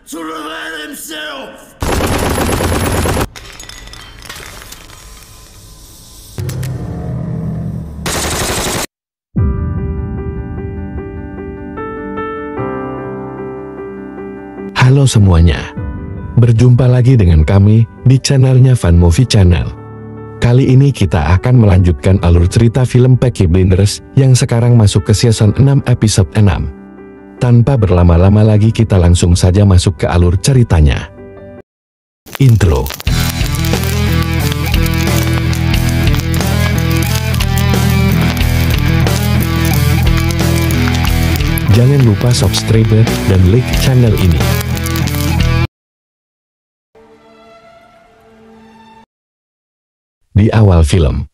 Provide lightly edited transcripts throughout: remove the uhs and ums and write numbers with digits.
to reveal himself! Halo semuanya, berjumpa lagi dengan kami di channelnya Fun Movie Channel. Kali ini kita akan melanjutkan alur cerita film Peaky Blinders yang sekarang masuk ke season 6 episode 6. Tanpa berlama-lama lagi kita langsung saja masuk ke alur ceritanya. Intro. Jangan lupa subscribe dan like channel ini. Di awal film,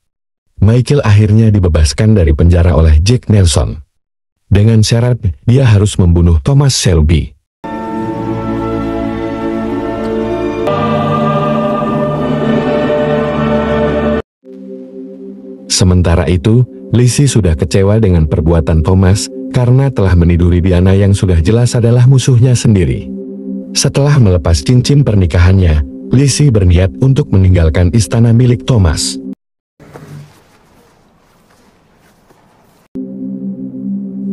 Michael akhirnya dibebaskan dari penjara oleh Jack Nelson. Dengan syarat, dia harus membunuh Thomas Shelby. Sementara itu, Lizzie sudah kecewa dengan perbuatan Thomas, karena telah meniduri Diana yang sudah jelas adalah musuhnya sendiri. Setelah melepas cincin pernikahannya, Lizzie berniat untuk meninggalkan istana milik Thomas.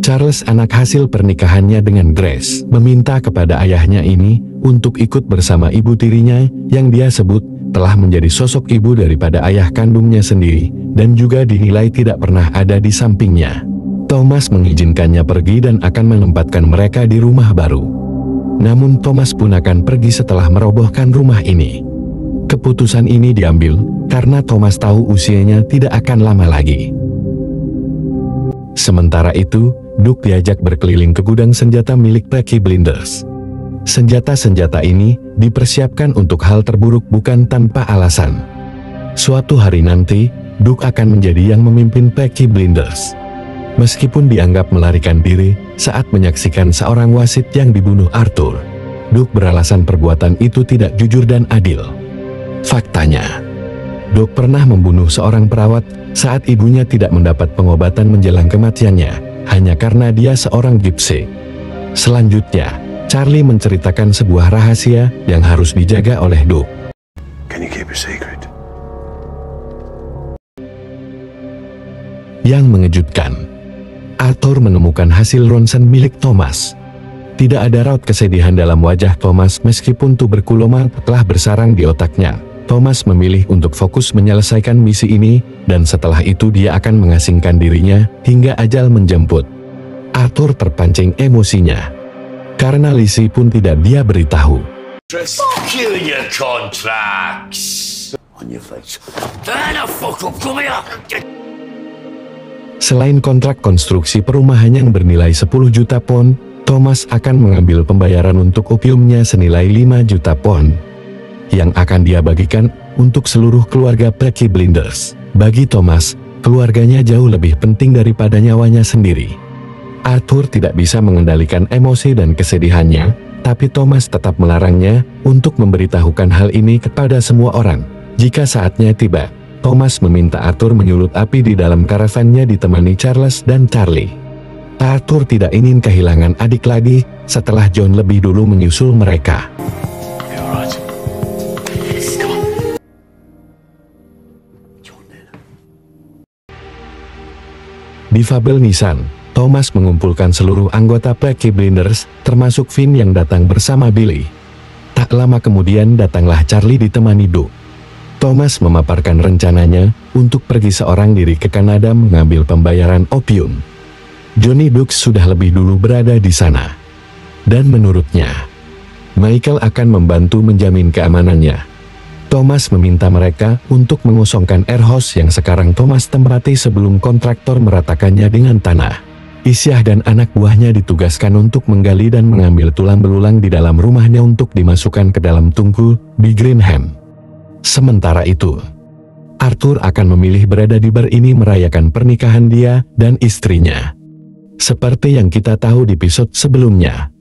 Charles, anak hasil pernikahannya dengan Grace, meminta kepada ayahnya ini untuk ikut bersama ibu tirinya yang dia sebut telah menjadi sosok ibu daripada ayah kandungnya sendiri, dan juga dinilai tidak pernah ada di sampingnya. Thomas mengizinkannya pergi dan akan menempatkan mereka di rumah baru. Namun Thomas pun akan pergi setelah merobohkan rumah ini. Keputusan ini diambil karena Thomas tahu usianya tidak akan lama lagi. Sementara itu, Duke diajak berkeliling ke gudang senjata milik Peaky Blinders. Senjata-senjata ini dipersiapkan untuk hal terburuk bukan tanpa alasan. Suatu hari nanti, Duke akan menjadi yang memimpin Peaky Blinders. Meskipun dianggap melarikan diri saat menyaksikan seorang wasit yang dibunuh Arthur, Duke beralasan perbuatan itu tidak jujur dan adil. Faktanya, Duke pernah membunuh seorang perawat saat ibunya tidak mendapat pengobatan menjelang kematiannya, hanya karena dia seorang gypsy. Selanjutnya, Charlie menceritakan sebuah rahasia yang harus dijaga oleh Duke. Can you keep a secret? Yang mengejutkan, Arthur menemukan hasil ronsen milik Thomas. Tidak ada raut kesedihan dalam wajah Thomas meskipun tuberkuloma telah bersarang di otaknya. Thomas memilih untuk fokus menyelesaikan misi ini, dan setelah itu dia akan mengasingkan dirinya hingga ajal menjemput. Arthur terpancing emosinya, karena Lizzie pun tidak dia beritahu. Fuck you and your contracts! On your face. Turn the fuck up, come here! Selain kontrak konstruksi perumahan yang bernilai 10 juta pound, Thomas akan mengambil pembayaran untuk opiumnya senilai 5 juta pound, yang akan dia bagikan untuk seluruh keluarga Peaky Blinders. Bagi Thomas, keluarganya jauh lebih penting daripada nyawanya sendiri. Arthur tidak bisa mengendalikan emosi dan kesedihannya, tapi Thomas tetap melarangnya untuk memberitahukan hal ini kepada semua orang. Jika saatnya tiba, Thomas meminta Arthur menyulut api di dalam karavannya ditemani Charles dan Charlie. Arthur tidak ingin kehilangan adik lagi setelah John lebih dulu menyusul mereka. Di Fabel Nissan, Thomas mengumpulkan seluruh anggota Peaky Blinders, termasuk Vin yang datang bersama Billy. Tak lama kemudian datanglah Charlie ditemani Duke. Thomas memaparkan rencananya untuk pergi seorang diri ke Kanada mengambil pembayaran opium. Johnny Dukes sudah lebih dulu berada di sana. Dan menurutnya, Michael akan membantu menjamin keamanannya. Thomas meminta mereka untuk mengosongkan airhouse yang sekarang Thomas tempati sebelum kontraktor meratakannya dengan tanah. Isyah dan anak buahnya ditugaskan untuk menggali dan mengambil tulang belulang di dalam rumahnya untuk dimasukkan ke dalam tungku di Greenham. Sementara itu, Arthur akan memilih berada di bar ini merayakan pernikahan dia dan istrinya. Seperti yang kita tahu di episode sebelumnya,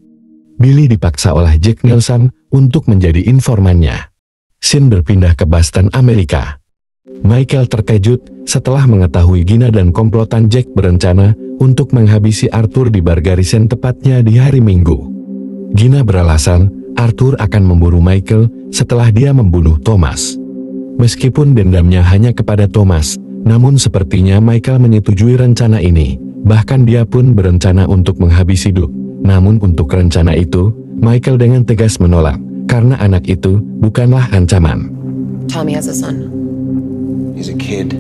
Billy dipaksa oleh Jack Nelson untuk menjadi informannya. Scene berpindah ke Boston, Amerika. Michael terkejut setelah mengetahui Gina dan komplotan Jack berencana untuk menghabisi Arthur di bar Garrison tepatnya di hari Minggu. Gina beralasan Arthur akan memburu Michael setelah dia membunuh Thomas. Meskipun dendamnya hanya kepada Thomas, namun sepertinya Michael menyetujui rencana ini. Bahkan dia pun berencana untuk menghabisi Duke. Namun untuk rencana itu, Michael dengan tegas menolak, karena anak itu bukanlah ancaman. Tommy has a son. He's a kid.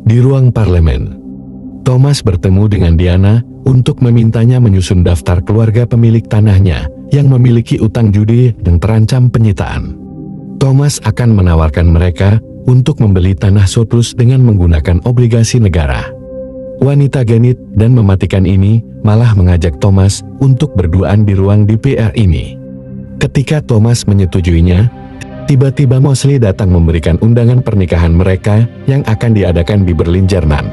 Di ruang parlemen, Thomas bertemu dengan Diana untuk memintanya menyusun daftar keluarga pemilik tanahnya yang memiliki utang judi yang terancam penyitaan. Thomas akan menawarkan mereka untuk membeli tanah surplus dengan menggunakan obligasi negara. Wanita genit dan mematikan ini malah mengajak Thomas untuk berduaan di ruang DPR ini. Ketika Thomas menyetujuinya, tiba-tiba Mosley datang memberikan undangan pernikahan mereka yang akan diadakan di Berlin, Jerman.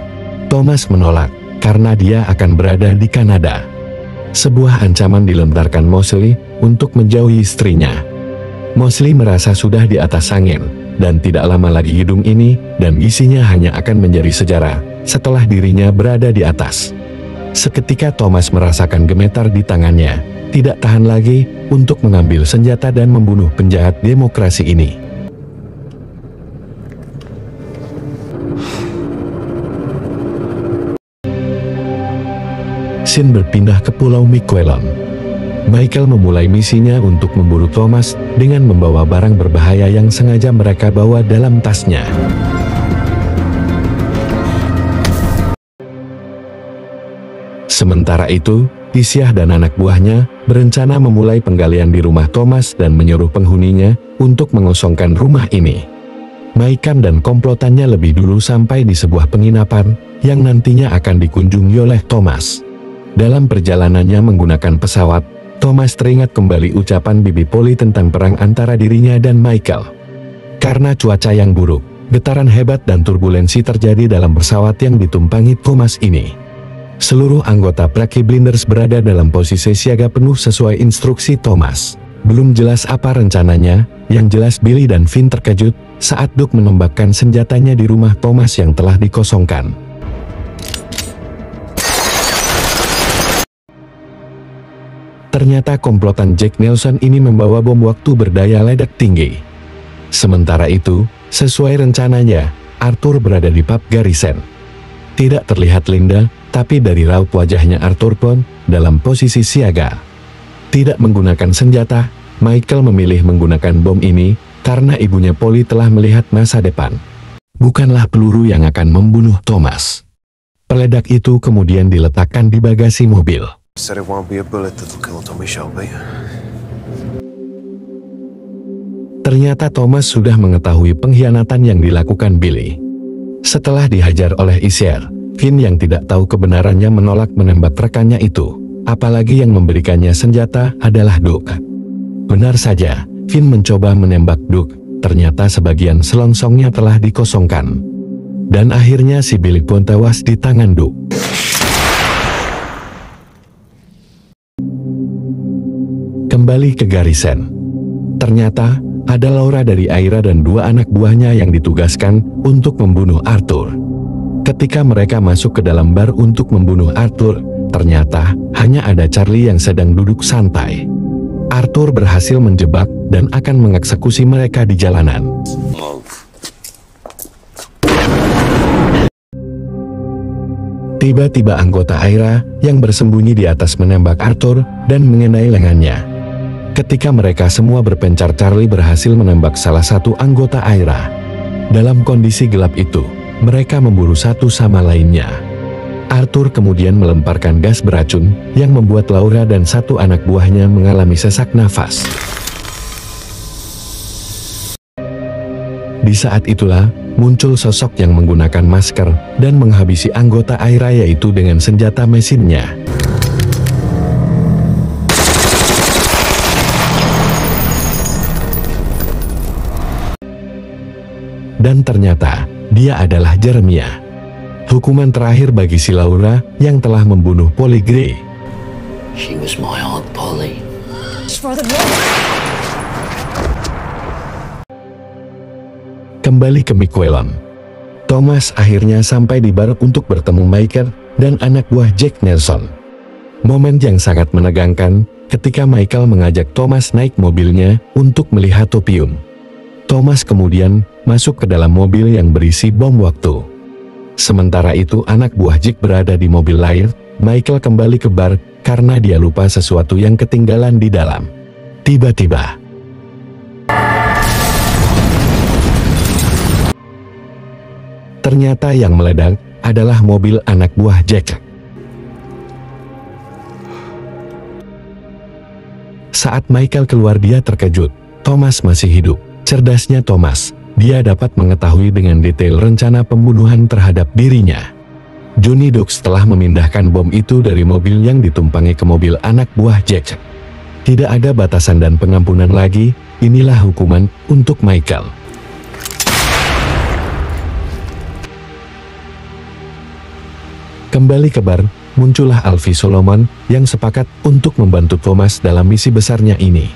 Thomas menolak karena dia akan berada di Kanada. Sebuah ancaman dilontarkan Mosley untuk menjauhi istrinya. Mosley merasa sudah di atas angin, dan tidak lama lagi gedung ini dan isinya hanya akan menjadi sejarah setelah dirinya berada di atas. Seketika Thomas merasakan gemetar di tangannya, tidak tahan lagi untuk mengambil senjata dan membunuh penjahat demokrasi ini. Scene berpindah ke Pulau Miquelon. Michael memulai misinya untuk memburu Thomas dengan membawa barang berbahaya yang sengaja mereka bawa dalam tasnya. Sementara itu, Isyah dan anak buahnya berencana memulai penggalian di rumah Thomas dan menyuruh penghuninya untuk mengosongkan rumah ini. Michael dan komplotannya lebih dulu sampai di sebuah penginapan yang nantinya akan dikunjungi oleh Thomas. Dalam perjalanannya menggunakan pesawat, Thomas teringat kembali ucapan Bibi Polly tentang perang antara dirinya dan Michael. Karena cuaca yang buruk, getaran hebat dan turbulensi terjadi dalam pesawat yang ditumpangi Thomas ini. Seluruh anggota Peaky Blinders berada dalam posisi siaga penuh sesuai instruksi Thomas. Belum jelas apa rencananya, yang jelas Billy dan Finn terkejut saat Duke menembakkan senjatanya di rumah Thomas yang telah dikosongkan. Ternyata komplotan Jack Nelson ini membawa bom waktu berdaya ledak tinggi. Sementara itu, sesuai rencananya, Arthur berada di pub Garrison. Tidak terlihat Linda, tapi dari raut wajahnya Arthur pun dalam posisi siaga. Tidak menggunakan senjata, Michael memilih menggunakan bom ini karena ibunya Polly telah melihat masa depan. Bukanlah peluru yang akan membunuh Thomas. Peledak itu kemudian diletakkan di bagasi mobil. Said it won't be a bullet that'll kill Tommy Shelby. Ternyata Thomas sudah mengetahui pengkhianatan yang dilakukan Billy. Setelah dihajar oleh Isyar, Finn yang tidak tahu kebenarannya menolak menembak rekannya itu. Apalagi yang memberikannya senjata adalah Duke. Benar saja, Finn mencoba menembak Duke. Ternyata sebagian selongsongnya telah dikosongkan. Dan akhirnya si Billy pun tewas di tangan Duke. Kembali ke Garrison. Ternyata, ada Laura dari Aira dan dua anak buahnya yang ditugaskan untuk membunuh Arthur. Ketika mereka masuk ke dalam bar untuk membunuh Arthur, ternyata hanya ada Charlie yang sedang duduk santai. Arthur berhasil menjebak dan akan mengeksekusi mereka di jalanan. Tiba-tiba anggota Aira yang bersembunyi di atas menembak Arthur dan mengenai lengannya. Ketika mereka semua berpencar, Charlie berhasil menembak salah satu anggota Aira. Dalam kondisi gelap itu, mereka memburu satu sama lainnya. Arthur kemudian melemparkan gas beracun yang membuat Laura dan satu anak buahnya mengalami sesak nafas. Di saat itulah, muncul sosok yang menggunakan masker dan menghabisi anggota Aira yaitu dengan senjata mesinnya. Dan ternyata, dia adalah Jeremiah. Hukuman terakhir bagi si Laura yang telah membunuh Polly Gray. She was my Aunt Polly. Kembali ke Miquelon. Thomas akhirnya sampai di bar untuk bertemu Michael dan anak buah Jack Nelson. Momen yang sangat menegangkan ketika Michael mengajak Thomas naik mobilnya untuk melihat opium. Thomas kemudian masuk ke dalam mobil yang berisi bom waktu. Sementara itu anak buah Jack berada di mobil lain. Michael kembali ke bar karena dia lupa sesuatu yang ketinggalan di dalam. Tiba-tiba, ternyata yang meledak adalah mobil anak buah Jack. Saat Michael keluar dia terkejut. Thomas masih hidup. Cerdasnya Thomas, dia dapat mengetahui dengan detail rencana pembunuhan terhadap dirinya. Johnny Dox telah memindahkan bom itu dari mobil yang ditumpangi ke mobil anak buah Jack. Tidak ada batasan dan pengampunan lagi, inilah hukuman untuk Michael. Kembali ke bar, muncullah Alfie Solomon yang sepakat untuk membantu Thomas dalam misi besarnya ini.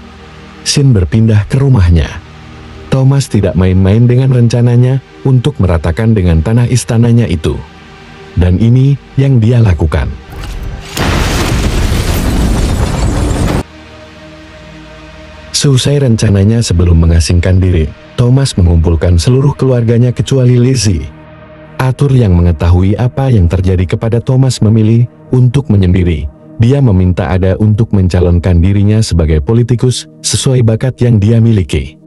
Sin berpindah ke rumahnya. Thomas tidak main-main dengan rencananya untuk meratakan dengan tanah istananya itu. Dan ini yang dia lakukan. Selesai rencananya sebelum mengasingkan diri, Thomas mengumpulkan seluruh keluarganya kecuali Lizzie. Arthur yang mengetahui apa yang terjadi kepada Thomas memilih untuk menyendiri. Dia meminta Ada untuk mencalonkan dirinya sebagai politikus sesuai bakat yang dia miliki.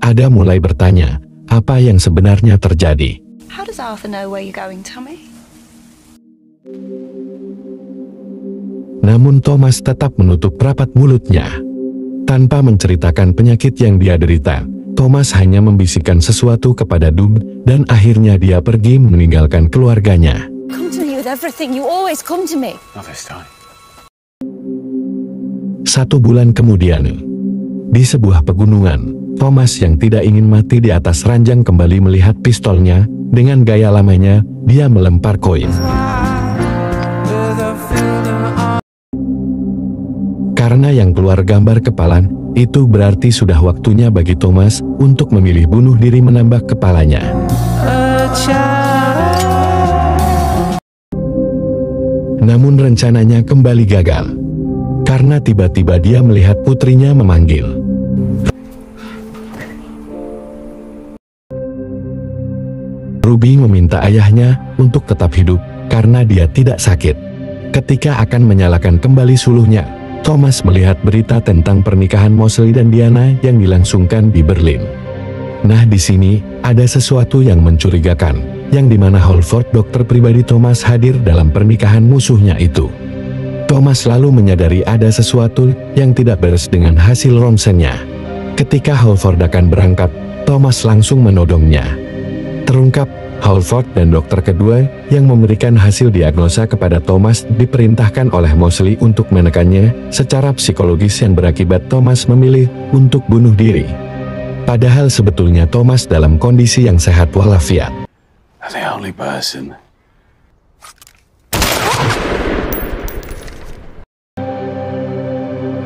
Ada mulai bertanya, apa yang sebenarnya terjadi? How does Arthur know where you're going, Tommy? Namun Thomas tetap menutup rapat mulutnya. Tanpa menceritakan penyakit yang dia derita, Thomas hanya membisikkan sesuatu kepada Doug dan akhirnya dia pergi meninggalkan keluarganya. Come to me with everything. You always come to me. Not this time. 1 bulan kemudian, di sebuah pegunungan, Thomas yang tidak ingin mati di atas ranjang kembali melihat pistolnya. Dengan gaya lamanya, dia melempar koin. Karena yang keluar gambar kepala, itu berarti sudah waktunya bagi Thomas untuk memilih bunuh diri menambah kepalanya. Namun rencananya kembali gagal. Karena tiba-tiba dia melihat putrinya memanggil. Ruby meminta ayahnya untuk tetap hidup karena dia tidak sakit. Ketika akan menyalakan kembali suluhnya, Thomas melihat berita tentang pernikahan Mosley dan Diana yang dilangsungkan di Berlin. Nah, di sini ada sesuatu yang mencurigakan, yang dimana Halford, dokter pribadi Thomas, hadir dalam pernikahan musuhnya itu. Thomas lalu menyadari ada sesuatu yang tidak beres dengan hasil ronsennya. Ketika Halford akan berangkat, Thomas langsung menodongnya. Terungkap, Halford dan dokter kedua yang memberikan hasil diagnosa kepada Thomas diperintahkan oleh Mosley untuk menekannya secara psikologis yang berakibat Thomas memilih untuk bunuh diri. Padahal sebetulnya Thomas dalam kondisi yang sehat walafiat. The only person.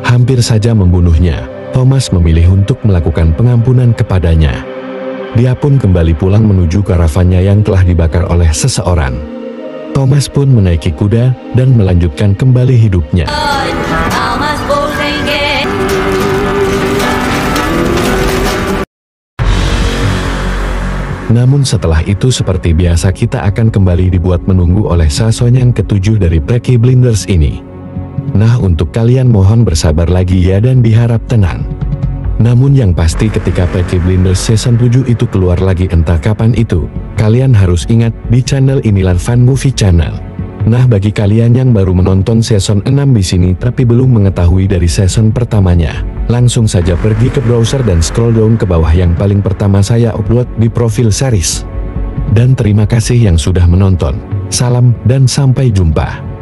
Hampir saja membunuhnya, Thomas memilih untuk melakukan pengampunan kepadanya. Dia pun kembali pulang menuju karavannya yang telah dibakar oleh seseorang. Thomas pun menaiki kuda dan melanjutkan kembali hidupnya. Namun setelah itu seperti biasa kita akan kembali dibuat menunggu oleh season yang ke-7 dari Peaky Blinders ini. Nah, untuk kalian mohon bersabar lagi ya dan diharap tenang. Namun yang pasti ketika Peaky Blinders season 7 itu keluar lagi entah kapan itu, kalian harus ingat di channel inilah Fan Movie Channel. Nah, bagi kalian yang baru menonton season 6 di sini tapi belum mengetahui dari season pertamanya, langsung saja pergi ke browser dan scroll down ke bawah yang paling pertama saya upload di profil series. Dan terima kasih yang sudah menonton. Salam dan sampai jumpa.